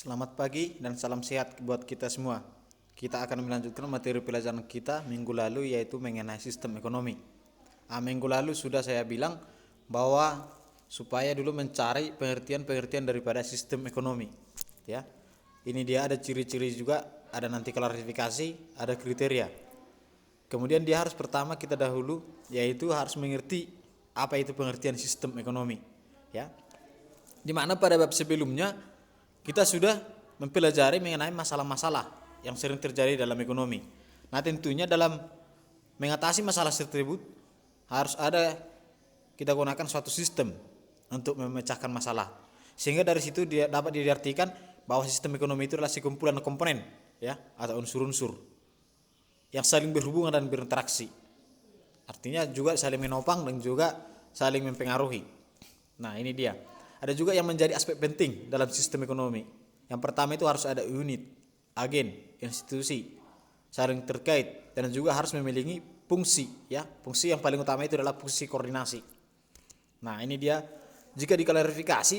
Selamat pagi dan salam sehat buat kita semua. Kita akan melanjutkan materi pelajaran kita minggu lalu, yaitu mengenai sistem ekonomi. Minggu lalu sudah saya bilang bahwa supaya dulu mencari pengertian-pengertian daripada sistem ekonomi. Ya, ini dia ada ciri-ciri juga, ada nanti klarifikasi, ada kriteria. Kemudian dia harus pertama kita dahulu, yaitu harus mengerti apa itu pengertian sistem ekonomi. Ya, dimana pada bab sebelumnya kita sudah mempelajari mengenai masalah-masalah yang sering terjadi dalam ekonomi. Nah, tentunya dalam mengatasi masalah tersebut harus ada kita gunakan suatu sistem untuk memecahkan masalah. Sehingga dari situ dia dapat diartikan bahwa sistem ekonomi itu adalah sekumpulan komponen, ya, atau unsur-unsur yang saling berhubungan dan berinteraksi. Artinya juga saling menopang dan juga saling mempengaruhi. Nah, ini dia. Ada juga yang menjadi aspek penting dalam sistem ekonomi. Yang pertama itu harus ada unit, agen, institusi, saling terkait, dan juga harus memiliki fungsi. Ya, fungsi yang paling utama itu adalah fungsi koordinasi. Nah, ini dia. Jika diklarifikasi,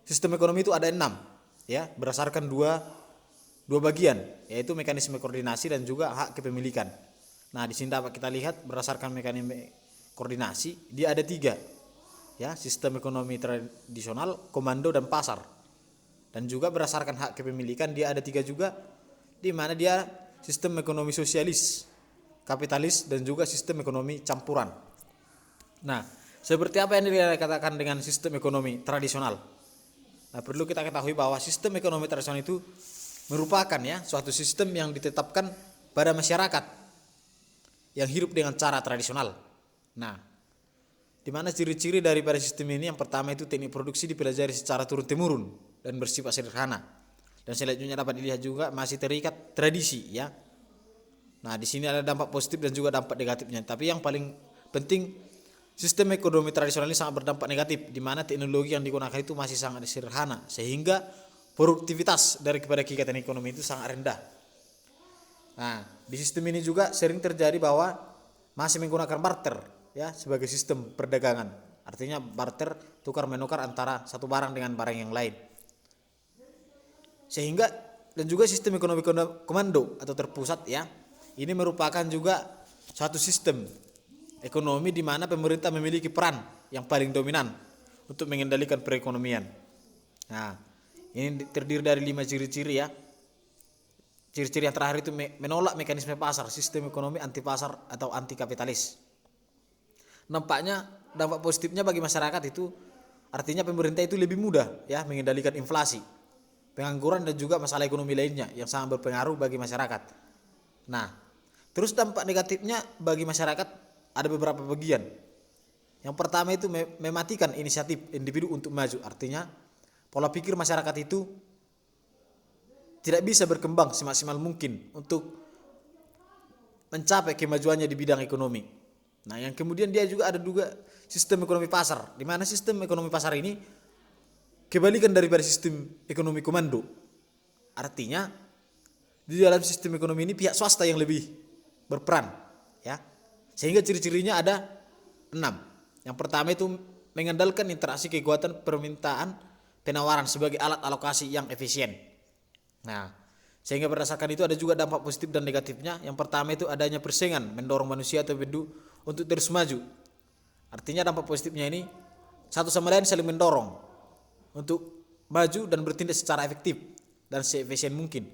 sistem ekonomi itu ada 6, ya, berdasarkan dua bagian, yaitu mekanisme koordinasi dan juga hak kepemilikan. Nah, di sini dapat kita lihat berdasarkan mekanisme koordinasi, dia ada 3. Ya, sistem ekonomi tradisional, komando, dan pasar. Dan juga berdasarkan hak kepemilikan dia ada 3 juga, di mana dia sistem ekonomi sosialis, kapitalis, dan juga sistem ekonomi campuran. Nah, seperti apa yang dikatakan dengan sistem ekonomi tradisional? Nah, perlu kita ketahui bahwa sistem ekonomi tradisional itu merupakan, ya, suatu sistem yang ditetapkan pada masyarakat yang hidup dengan cara tradisional. Nah, di mana ciri-ciri daripada sistem ini? Yang pertama itu teknik produksi dipelajari secara turun-temurun dan bersifat sederhana. Dan selanjutnya dapat dilihat juga masih terikat tradisi, ya. Nah, di sini ada dampak positif dan juga dampak negatifnya. Tapi yang paling penting, sistem ekonomi tradisional ini sangat berdampak negatif, di mana teknologi yang digunakan itu masih sangat sederhana, sehingga produktivitas daripada kegiatan ekonomi itu sangat rendah. Nah, di sistem ini juga sering terjadi bahwa masih menggunakan barter, ya, sebagai sistem perdagangan. Artinya barter, tukar menukar antara satu barang dengan barang yang lain. Sehingga dan juga sistem ekonomi komando atau terpusat, ya. Ini merupakan juga suatu sistem ekonomi di mana pemerintah memiliki peran yang paling dominan untuk mengendalikan perekonomian. Nah, ini terdiri dari 5 ciri-ciri, ya. Ciri-ciri yang terakhir itu menolak mekanisme pasar, sistem ekonomi anti pasar atau anti kapitalis. Nampaknya dampak positifnya bagi masyarakat itu artinya pemerintah itu lebih mudah, ya, mengendalikan inflasi, pengangguran, dan juga masalah ekonomi lainnya yang sangat berpengaruh bagi masyarakat. Nah, terus dampak negatifnya bagi masyarakat ada beberapa bagian. Yang pertama itu mematikan inisiatif individu untuk maju. Artinya pola pikir masyarakat itu tidak bisa berkembang semaksimal mungkin untuk mencapai kemajuannya di bidang ekonomi. Nah, yang kemudian dia juga ada sistem ekonomi pasar, di mana sistem ekonomi pasar ini kebalikan daripada sistem ekonomi komando. Artinya di dalam sistem ekonomi ini pihak swasta yang lebih berperan, ya. Sehingga ciri-cirinya ada 6. Yang pertama itu mengandalkan interaksi kekuatan permintaan penawaran sebagai alat alokasi yang efisien. Nah, sehingga berdasarkan itu ada juga dampak positif dan negatifnya. Yang pertama itu adanya persaingan mendorong manusia atau individu untuk terus maju. Artinya dampak positifnya ini satu sama lain saling mendorong untuk maju dan bertindak secara efektif dan seefisien mungkin.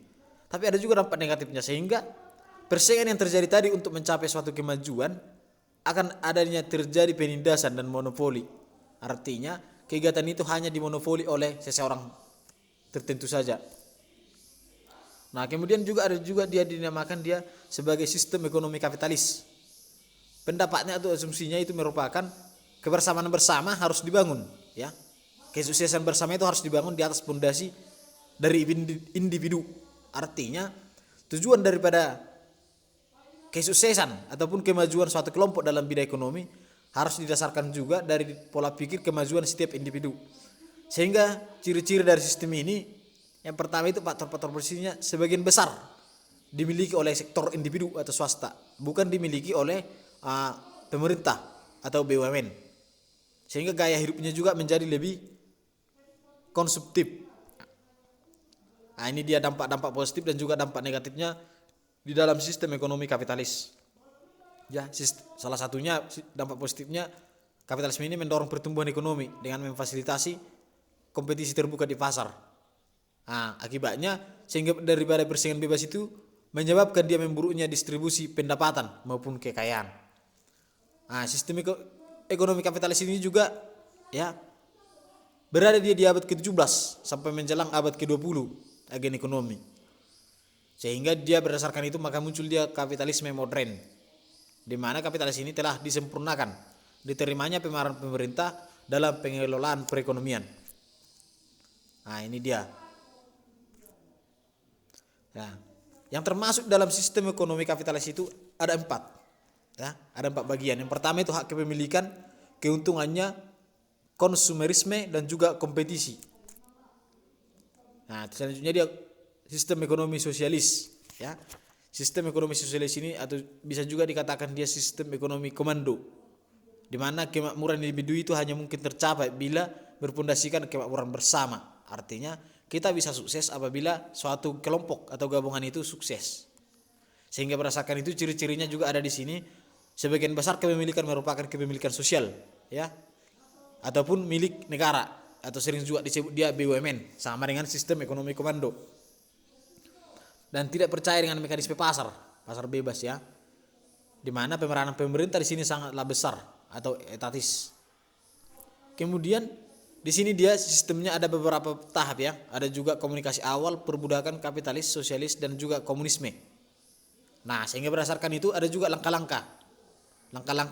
Tapi ada juga dampak negatifnya, sehingga persaingan yang terjadi tadi untuk mencapai suatu kemajuan akan adanya terjadi penindasan dan monopoli. Artinya kegiatan itu hanya dimonopoli oleh seseorang tertentu saja. Nah, kemudian juga ada juga dia dinamakan dia sebagai sistem ekonomi kapitalis. Pendapatnya atau asumsinya itu merupakan kebersamaan bersama harus dibangun, ya. Kesuksesan bersama itu harus dibangun di atas fondasi dari individu. Artinya tujuan daripada kesuksesan ataupun kemajuan suatu kelompok dalam bidang ekonomi harus didasarkan juga dari pola pikir kemajuan setiap individu. Sehingga ciri-ciri dari sistem ini, yang pertama itu faktor-faktor bersihnya sebagian besar dimiliki oleh sektor individu atau swasta, bukan dimiliki oleh pemerintah atau BUMN. Sehingga gaya hidupnya juga menjadi lebih konsumtif. Nah, ini dia dampak-dampak positif dan juga dampak negatifnya di dalam sistem ekonomi kapitalis. Ya, salah satunya dampak positifnya kapitalisme ini mendorong pertumbuhan ekonomi dengan memfasilitasi kompetisi terbuka di pasar. Nah, akibatnya sehingga daripada persaingan bebas itu menyebabkan dia memburuknya distribusi pendapatan maupun kekayaan. Nah, sistem ekonomi kapitalis ini juga ya berada dia di abad ke-17 sampai menjelang abad ke-20 agen ekonomi. Sehingga dia berdasarkan itu maka muncul dia kapitalisme modern, di mana kapitalis ini telah disempurnakan diterimanya pemeranan pemerintah dalam pengelolaan perekonomian. Nah, ini dia. Nah, yang termasuk dalam sistem ekonomi kapitalis itu ada 4. Ya, ada 4 bagian. Yang pertama itu hak kepemilikan, keuntungannya, konsumerisme dan juga kompetisi. Nah, selanjutnya dia sistem ekonomi sosialis, ya. Sistem ekonomi sosialis ini atau bisa juga dikatakan dia sistem ekonomi komando, di mana kemakmuran individu itu hanya mungkin tercapai bila berpondasikan kemakmuran bersama. Artinya kita bisa sukses apabila suatu kelompok atau gabungan itu sukses. Sehingga berdasarkan itu ciri-cirinya juga ada di sini. Sebagian besar kepemilikan merupakan kepemilikan sosial, ya, ataupun milik negara, atau sering juga disebut dia BUMN, sama dengan sistem ekonomi komando. Dan tidak percaya dengan mekanisme pasar bebas, ya, di mana pemeranan pemerintah di sini sangatlah besar atau etatis. Kemudian di sini dia sistemnya ada beberapa tahap, ya. Ada juga komunikasi awal, perbudakan, kapitalis, sosialis dan juga komunisme. Nah, sehingga berdasarkan itu ada juga langkah-langkah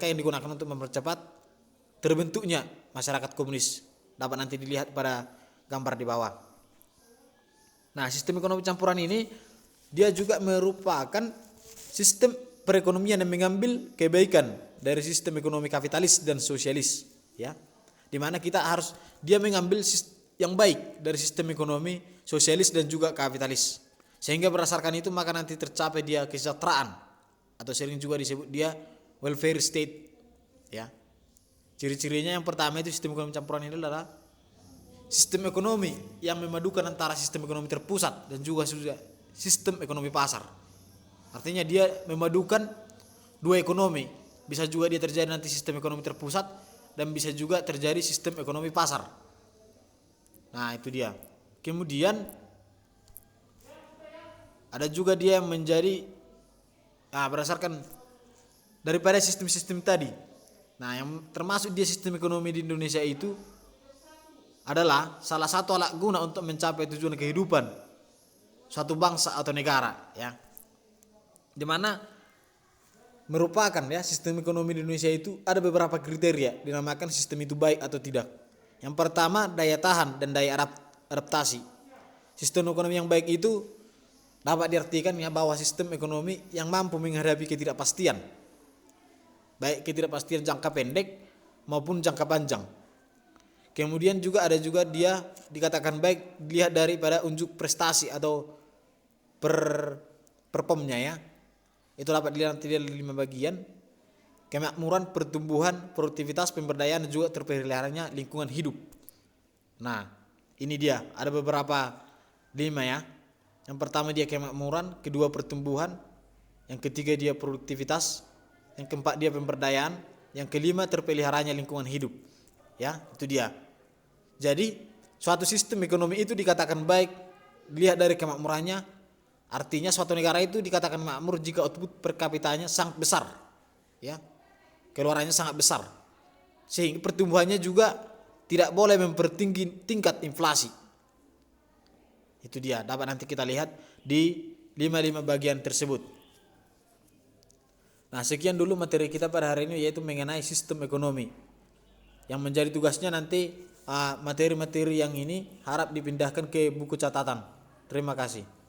yang digunakan untuk mempercepat terbentuknya masyarakat komunis. Dapat nanti dilihat pada gambar di bawah. Nah, sistem ekonomi campuran ini dia juga merupakan sistem perekonomian yang mengambil kebaikan dari sistem ekonomi kapitalis dan sosialis, ya. Di mana dia mengambil yang baik dari sistem ekonomi sosialis dan juga kapitalis. Sehingga berdasarkan itu maka nanti tercapai dia kesejahteraan, atau sering juga disebut dia welfare state, ya. Ciri-cirinya yang pertama itu sistem ekonomi campuran ini adalah sistem ekonomi yang memadukan antara sistem ekonomi terpusat dan juga sistem ekonomi pasar. Artinya dia memadukan dua ekonomi. Bisa juga dia terjadi nanti sistem ekonomi terpusat dan bisa juga terjadi sistem ekonomi pasar. Nah, itu dia. Kemudian ada juga dia yang menjadi berdasarkan daripada sistem-sistem tadi. Nah, yang termasuk dia sistem ekonomi di Indonesia itu adalah salah satu alat guna untuk mencapai tujuan kehidupan suatu bangsa atau negara, ya. Di mana merupakan, ya, sistem ekonomi di Indonesia itu ada beberapa kriteria dinamakan sistem itu baik atau tidak. Yang pertama, daya tahan dan daya adaptasi. Sistem ekonomi yang baik itu dapat diartikan, ya, bahwa sistem ekonomi yang mampu menghadapi ketidakpastian, baik ketidakpastian jangka pendek maupun jangka panjang. Kemudian juga ada juga dia dikatakan baik dilihat daripada unjuk prestasi atau performnya, ya. Itu dapat dilihat dari 5 bagian: kemakmuran, pertumbuhan, produktivitas, pemberdayaan dan juga terpeliharanya lingkungan hidup. Nah, ini dia ada beberapa 5, ya. Yang pertama dia kemakmuran, kedua pertumbuhan, yang ketiga dia produktivitas, yang keempat dia pemberdayaan, yang kelima terpeliharanya lingkungan hidup, ya. Itu dia. Jadi suatu sistem ekonomi itu dikatakan baik dilihat dari kemakmurannya. Artinya suatu negara itu dikatakan makmur jika output per kapitanya sangat besar, ya, keluarannya sangat besar, sehingga pertumbuhannya juga tidak boleh mempertinggi tingkat inflasi. Itu dia, dapat nanti kita lihat di 5 bagian tersebut. Nah, sekian dulu materi kita pada hari ini, yaitu mengenai sistem ekonomi. Yang menjadi tugasnya nanti materi-materi yang ini harap dipindahkan ke buku catatan. Terima kasih.